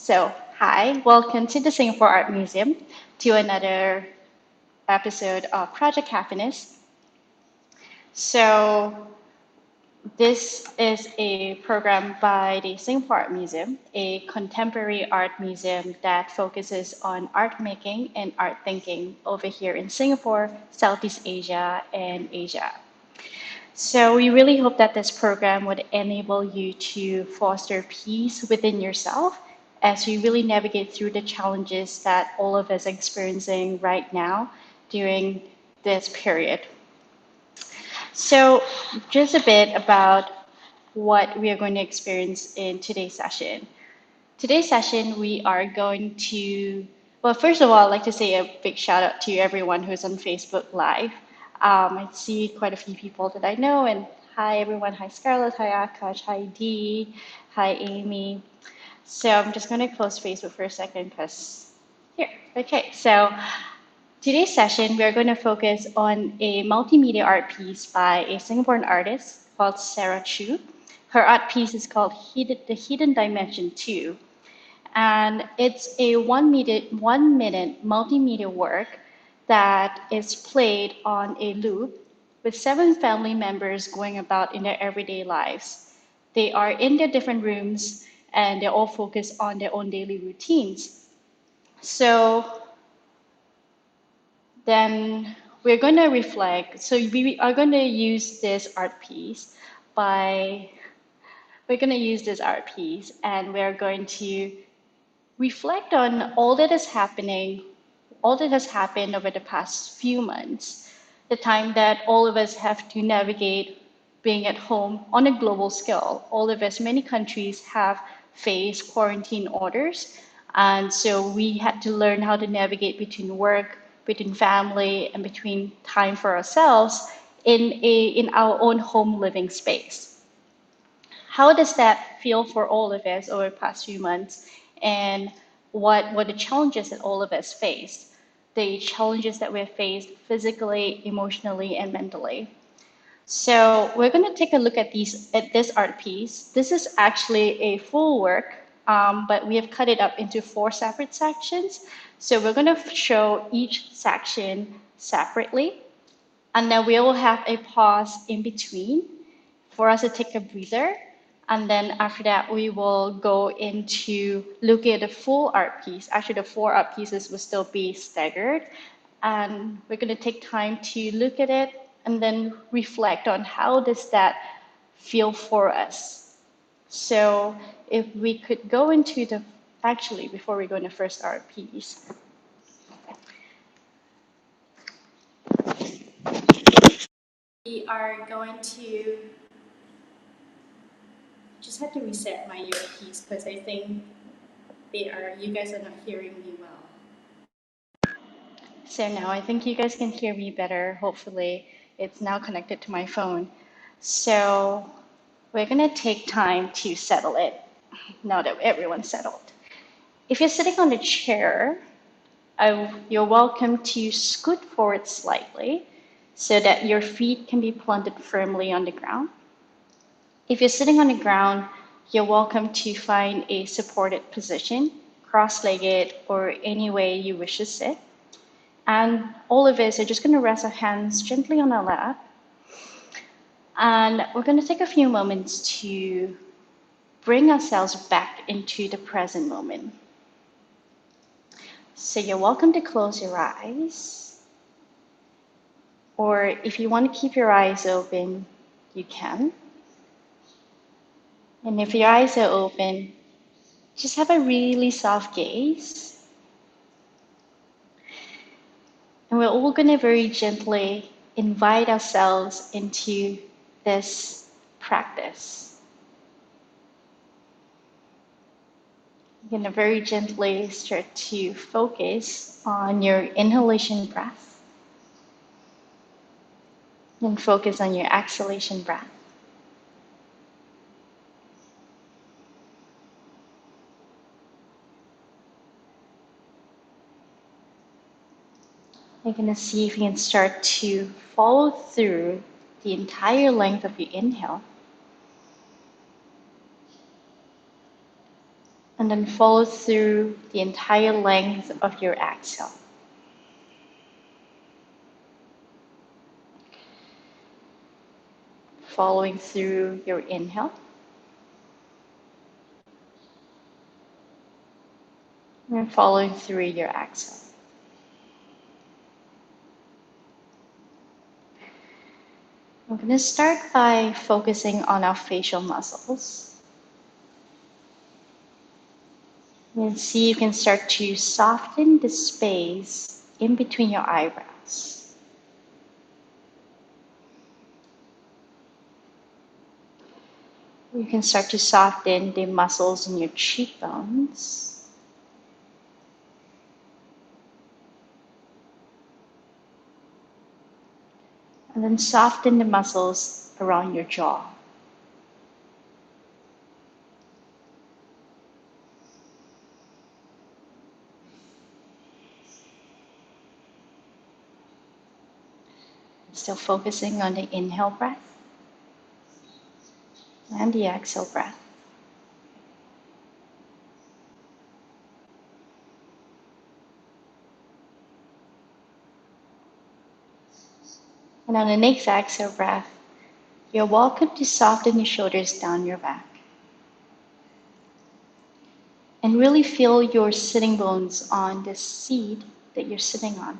Hi, welcome to the Singapore Art Museum to another episode of Project Happiness. So, this is a program by the Singapore Art Museum, a contemporary art museum that focuses on art making and art thinking over here in Singapore, Southeast Asia, and Asia. So we really hope that this program would enable you to foster peace within yourself as you really navigate through the challenges that all of us are experiencing right now during this period. So just a bit about what we are going to experience in today's session. Today's session, we are going to, well, first of all, I'd like to say a big shout out to everyone who's on Facebook Live. I see quite a few people that I know, and hi everyone. Hi Scarlett, hi Akash, hi Dee, hi Amy. So I'm just going to close Facebook for a second because here. Okay, so today's session, we are going to focus on a multimedia art piece by a Singaporean artist called Sarah Choo. Her art piece is called The Hidden Dimension 2. And it's a 1 minute multimedia work that is played on a loop with 7 family members going about in their everyday lives. They are in their different rooms and they're all focused on their own daily routines. So then we're going to reflect. So we are going to use this art piece and we're going to reflect on all that is happening, all that has happened over the past few months, the time that all of us have to navigate being at home on a global scale. All of us, many countries have faced quarantine orders. And so we had to learn how to navigate between work, between family, and between time for ourselves in our own home living space. How does that feel for all of us over the past few months? And what were the challenges that all of us faced? The challenges that we've faced physically, emotionally, and mentally. So we're going to take a look at this art piece. This is actually a full work, but we have cut it up into 4 separate sections. So we're going to show each section separately, and then we will have a pause in between for us to take a breather. And then after that, we will go into looking at the full art piece. Actually, the 4 art pieces will still be staggered. And we're going to take time to look at it and then reflect on how does that feel for us. So if we could go into actually, before we go into the first art piece, we are going to just have to reset my earpiece because I think you guys are not hearing me well. So now I think you guys can hear me better. Hopefully it's now connected to my phone. So we're gonna take time to settle it now that everyone's settled. If you're sitting on a chair, you're welcome to scoot forward slightly so that your feet can be planted firmly on the ground. If you're sitting on the ground, you're welcome to find a supported position, cross-legged or any way you wish to sit. And all of us are just going to rest our hands gently on our lap. And we're going to take a few moments to bring ourselves back into the present moment. So you're welcome to close your eyes. Or if you want to keep your eyes open, you can. And if your eyes are open, just have a really soft gaze. And we're all going to very gently invite ourselves into this practice. You're going to very gently start to focus on your inhalation breath and focus on your exhalation breath. You're going to see if you can start to follow through the entire length of your inhale. And And then follow through the entire length of your exhale. Following through your inhale. And following through your exhale. We're going to start by focusing on our facial muscles. And see if you can start to soften the space in between your eyebrows. You can start to soften the muscles in your cheekbones. And then soften the muscles around your jaw. Still focusing on the inhale breath and the exhale breath. And on the next exhale breath, you're welcome to soften your shoulders down your back. And really feel your sitting bones on the seat that you're sitting on.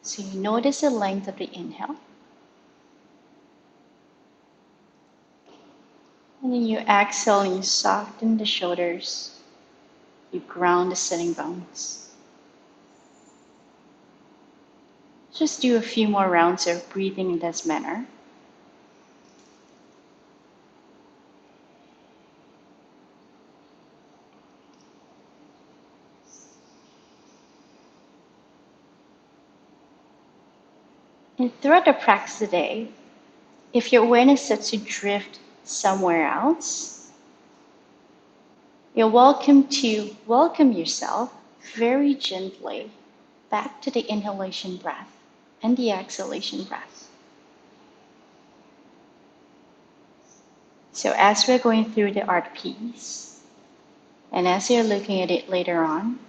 So you notice the length of the inhale. And then you exhale and you soften the shoulders. You ground the sitting bones. Just do a few more rounds of breathing in this manner. And throughout the practice today, if your awareness starts to drift somewhere else, you're welcome to welcome yourself very gently back to the inhalation breath and the exhalation breath. So as we're going through the art piece, and as you're looking at it later on,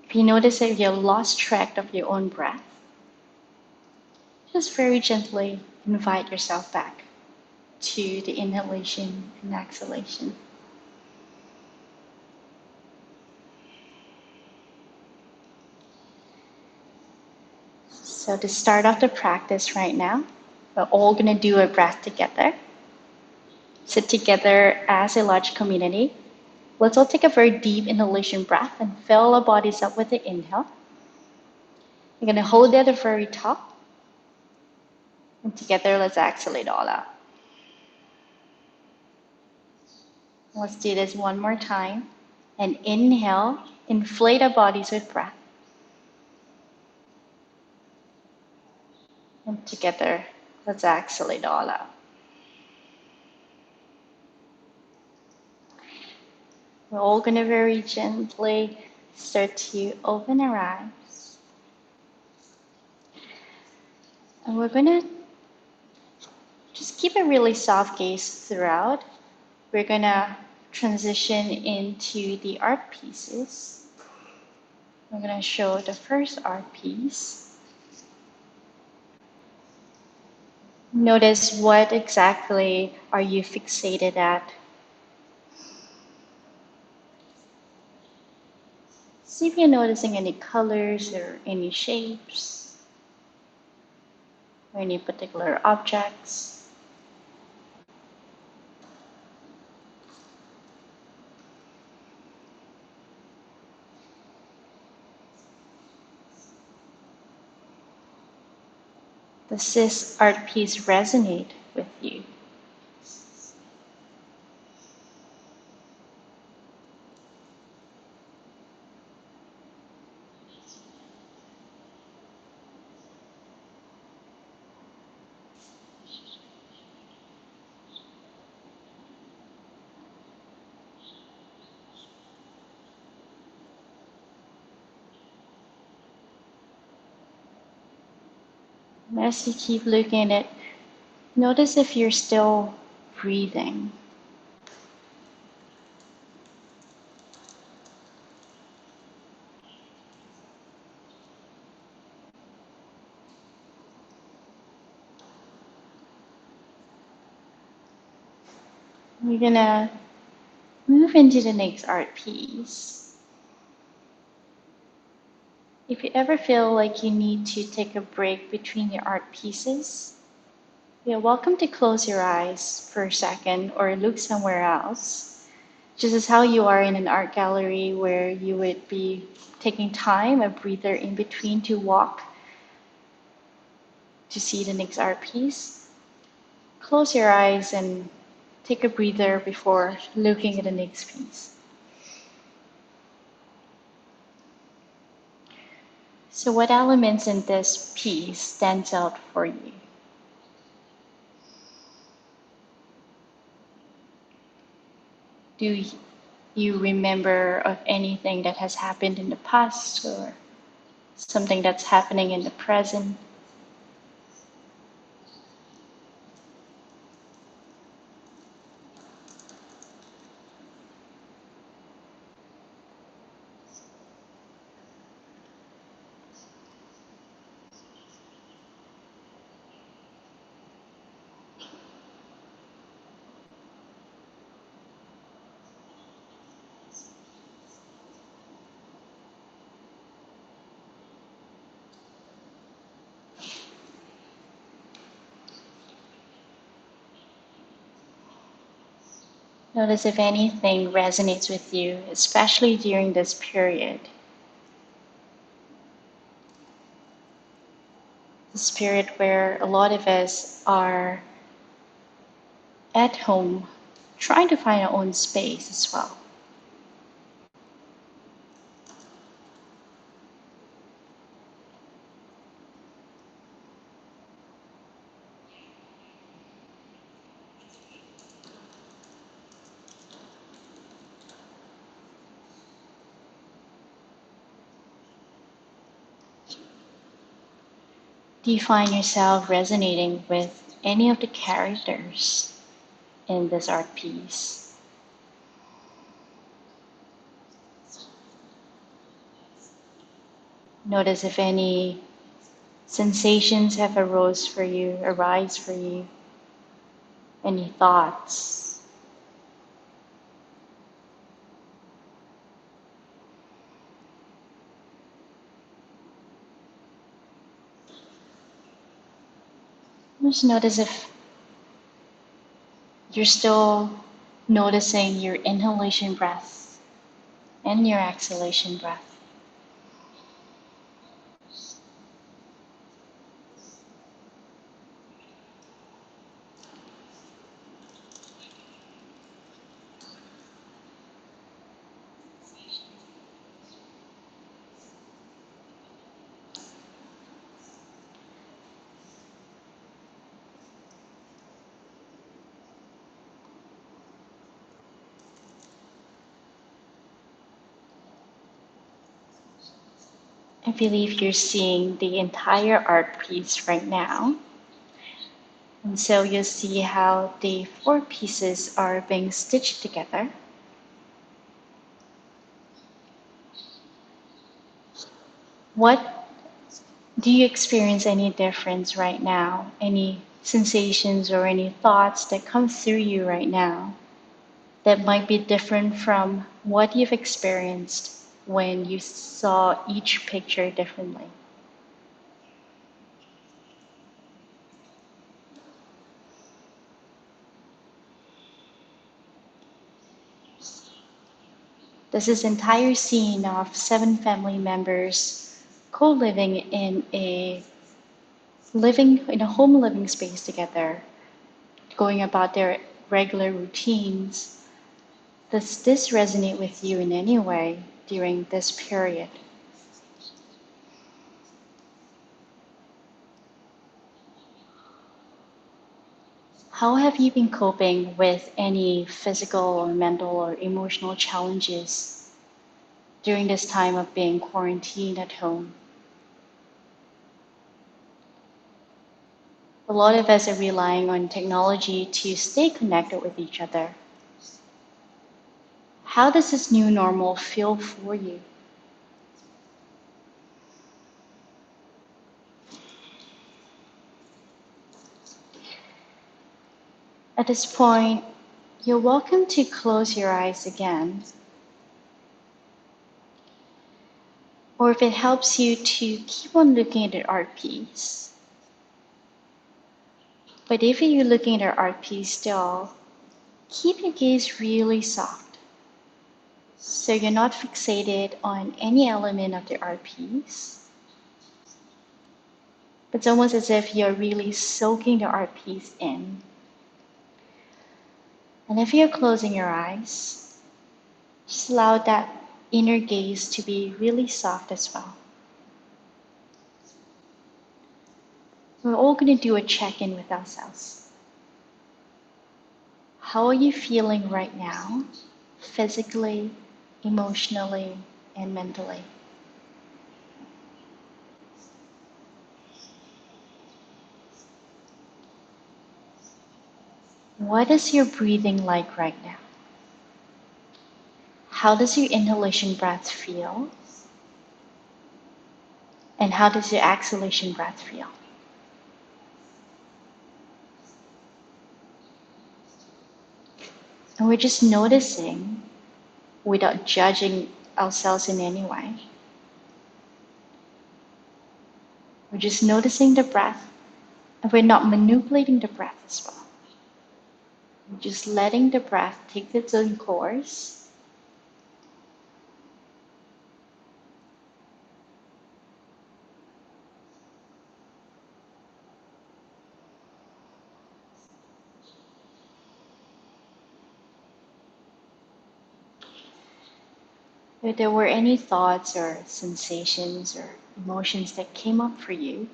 if you notice that you lost track of your own breath, just very gently invite yourself back to the inhalation and exhalation. So to start off the practice right now, we're all going to do a breath together. Sit together as a large community. Let's all take a very deep inhalation breath and fill our bodies up with the inhale. You're going to hold it at the very top. And together, let's exhale it all out. Let's do this one more time. And inhale, inflate our bodies with breath. And together, let's exhale it all out. We're all going to very gently start to open our eyes. And we're going to just keep a really soft gaze throughout. We're going to transition into the art pieces. I'm going to show the first art piece. Notice what exactly are you fixated at. See if you're noticing any colors or any shapes or any particular objects. Does this art piece resonate with you? And as you keep looking at it, notice if you're still breathing. We're gonna move into the next art piece. If you ever feel like you need to take a break between your art pieces, you're welcome to close your eyes for a second or look somewhere else. Just as how you are in an art gallery where you would be taking time, a breather in between to walk to see the next art piece. Close your eyes and take a breather before looking at the next piece. So what elements in this piece stands out for you? Do you remember of anything that has happened in the past or something that's happening in the present? Notice if anything resonates with you, especially during this period. This period where a lot of us are at home, trying to find our own space as well. Do you find yourself resonating with any of the characters in this art piece? Notice if any sensations have arise for you, any thoughts. Just notice if you're still noticing your inhalation breath and your exhalation breath. I believe you're seeing the entire art piece right now. And so you'll see how the four pieces are being stitched together. What do you experience any difference right now? Any sensations or any thoughts that come through you right now that might be different from what you've experienced when you saw each picture differently? There's this entire scene of 7 family members co-living in a home living space together, going about their regular routines. Does this resonate with you in any way during this period? How have you been coping with any physical or mental or emotional challenges during this time of being quarantined at home? A A lot of us are relying on technology to stay connected with each other. How does this new normal feel for you? At this point, you're welcome to close your eyes again. Or if it helps you to keep on looking at the art piece. But if you're looking at the art piece still, keep your gaze really soft. So you're not fixated on any element of the art piece. It's almost as if you're really soaking the art piece in. And if you're closing your eyes, just allow that inner gaze to be really soft as well. We're all going to do a check-in with ourselves. How are you feeling right now, physically, emotionally, and mentally? What is your breathing like right now? How does your inhalation breath feel? And how does your exhalation breath feel? And we're just noticing without judging ourselves in any way. We're just noticing the breath, and we're not manipulating the breath as well. We're just letting the breath take its own course. If there were any thoughts or sensations or emotions that came up for you,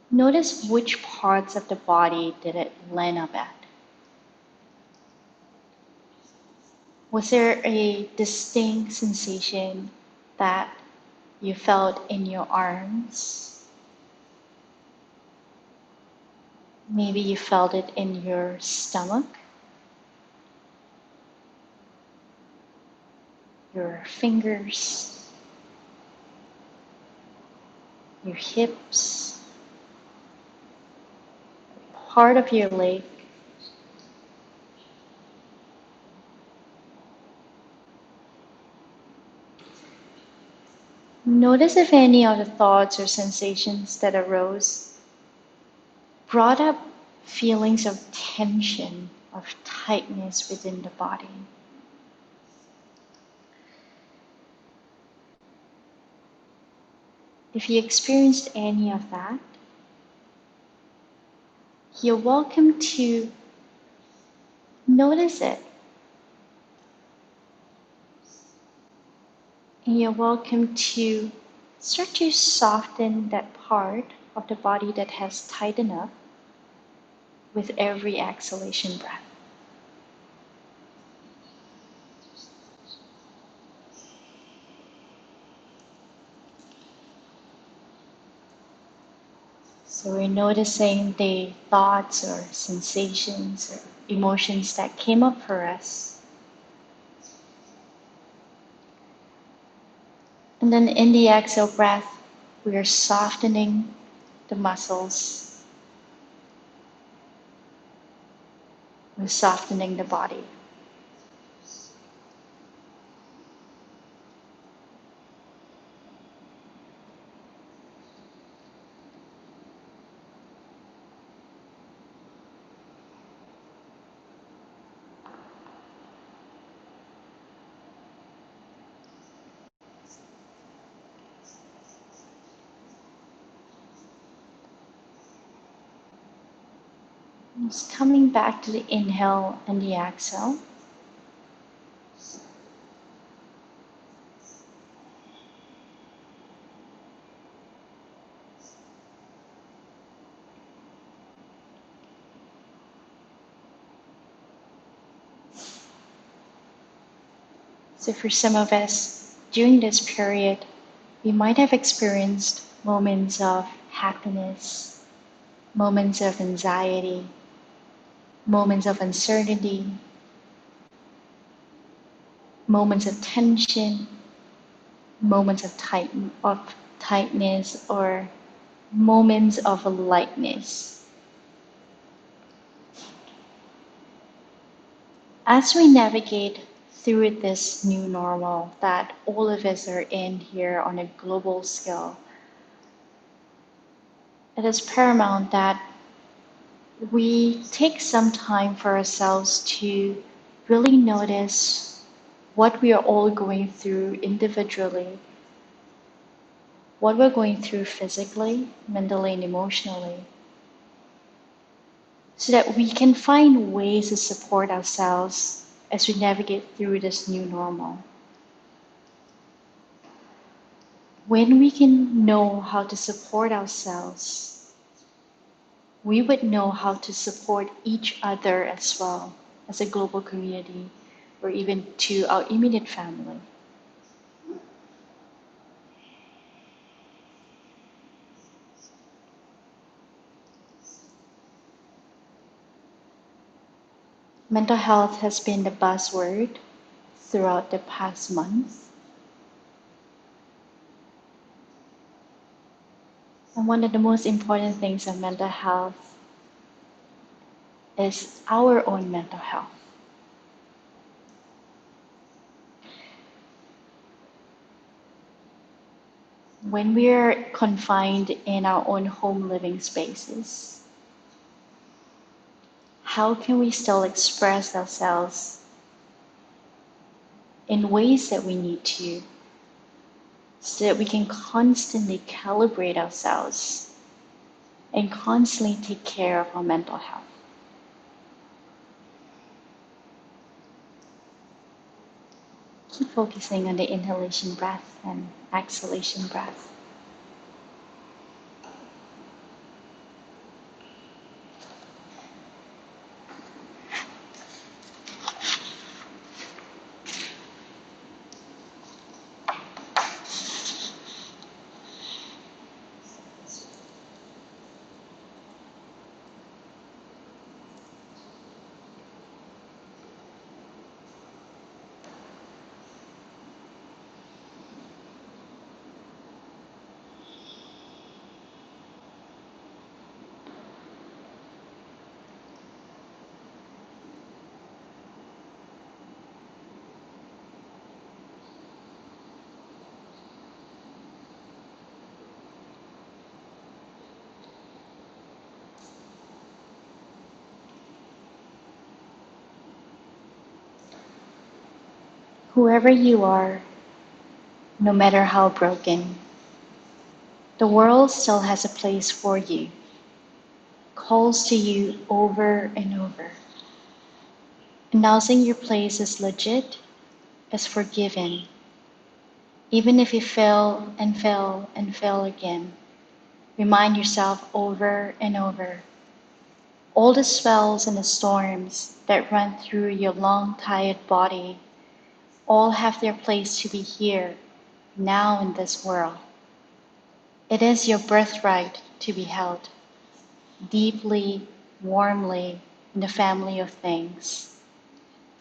notice which parts of the body did it line up at. Was there a distinct sensation that you felt in your arms? Maybe you felt it in your stomach, your fingers, your hips, part of your leg. Notice if any of the thoughts or sensations that arose brought up feelings of tension, of tightness within the body. If you experienced any of that, you're welcome to notice it. And you're welcome to start to soften that part of the body that has tightened up with every exhalation breath. So we're noticing the thoughts or sensations or emotions that came up for us. And then in the exhale breath, we are softening the muscles. We're softening the body. Just coming back to the inhale and the exhale. So for some of us, during this period, we might have experienced moments of happiness, moments of anxiety, moments of uncertainty, moments of tension, moments of tightness, or moments of lightness. As we navigate through this new normal that all of us are in here on a global scale, it is paramount that we take some time for ourselves to really notice what we are all going through individually, what we're going through physically, mentally, and emotionally, so that we can find ways to support ourselves as we navigate through this new normal. When we can know how to support ourselves, we would know how to support each other as well as a global community, or even to our immediate family. Mental health has been the buzzword throughout the past month. And one of the most important things of mental health is our own mental health. When we are confined in our own home living spaces, how can we still express ourselves in ways that we need to, so that we can constantly calibrate ourselves and constantly take care of our mental health? Keep focusing on the inhalation breath and exhalation breath. Whoever you are, no matter how broken, the world still has a place for you, calls to you over and over. Announcing your place as legit, as forgiven, even if you fail and fail and fail again. Remind yourself over and over. All the swells and the storms that run through your long, tired body all have their place to be here, now in this world. It is your birthright to be held deeply, warmly in the family of things.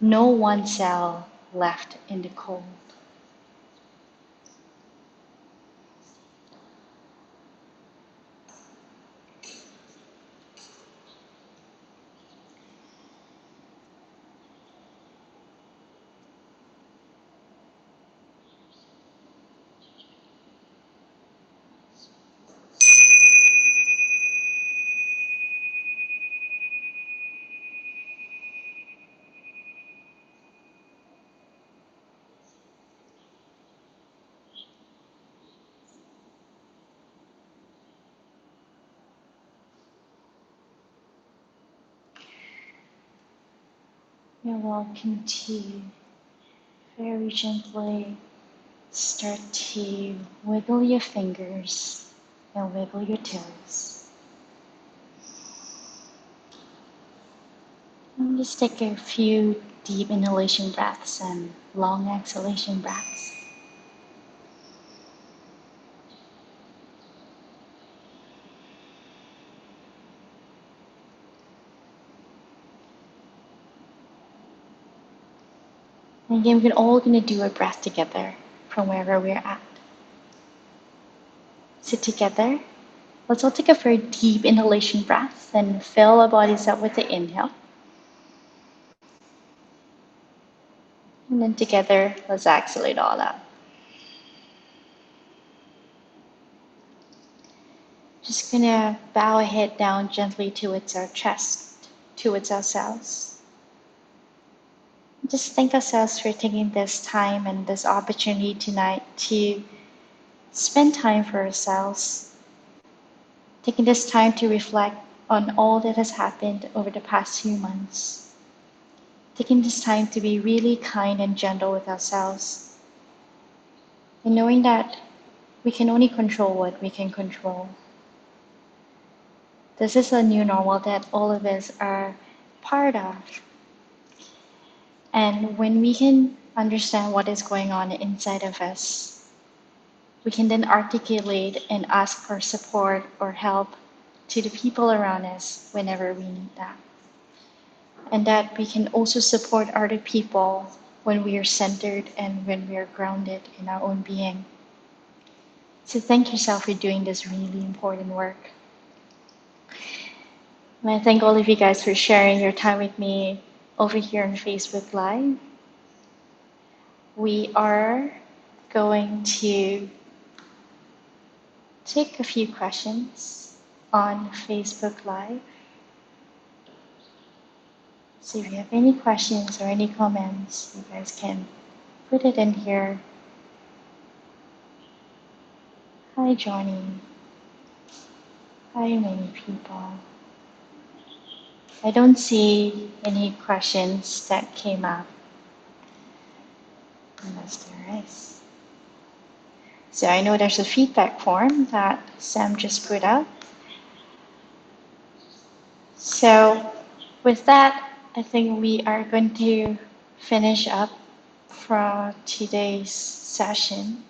No one cell left in the cold. You're welcome to very gently start to wiggle your fingers and wiggle your toes. And just take a few deep inhalation breaths and long exhalation breaths. And again, we're all going to do a breath together from wherever we're at. Sit together. Let's all take a very deep inhalation breath and fill our bodies up with the inhale. And then together, let's exhale all out. Just gonna bow our head down gently towards our chest, towards ourselves. Just thank ourselves for taking this time and this opportunity tonight to spend time for ourselves, taking this time to reflect on all that has happened over the past few months, taking this time to be really kind and gentle with ourselves, and knowing that we can only control what we can control. This is a new normal that all of us are part of. And when we can understand what is going on inside of us, we can then articulate and ask for support or help to the people around us whenever we need that. And that we can also support other people when we are centered and when we are grounded in our own being. So thank yourself for doing this really important work. And I thank all of you guys for sharing your time with me over here on Facebook Live. We are going to take a few questions on Facebook Live. So if you have any questions or any comments, you guys can put it in here. Hi, Johnny. Hi, many people. I don't see any questions that came up, unless there is. So I know there's a feedback form that Sam just put out. So with that, I think we are going to finish up for today's session.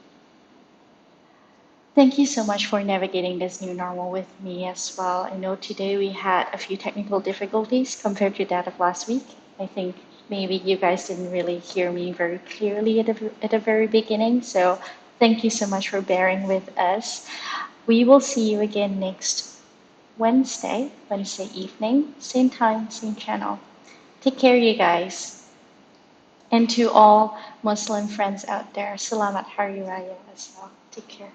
Thank you so much for navigating this new normal with me as well. I know today we had a few technical difficulties compared to that of last week. I think maybe you guys didn't really hear me very clearly at the very beginning. So thank you so much for bearing with us. We will see you again next Wednesday evening, same time, same channel. Take care, you guys. And to all Muslim friends out there, Selamat Hari Raya as well. Take care.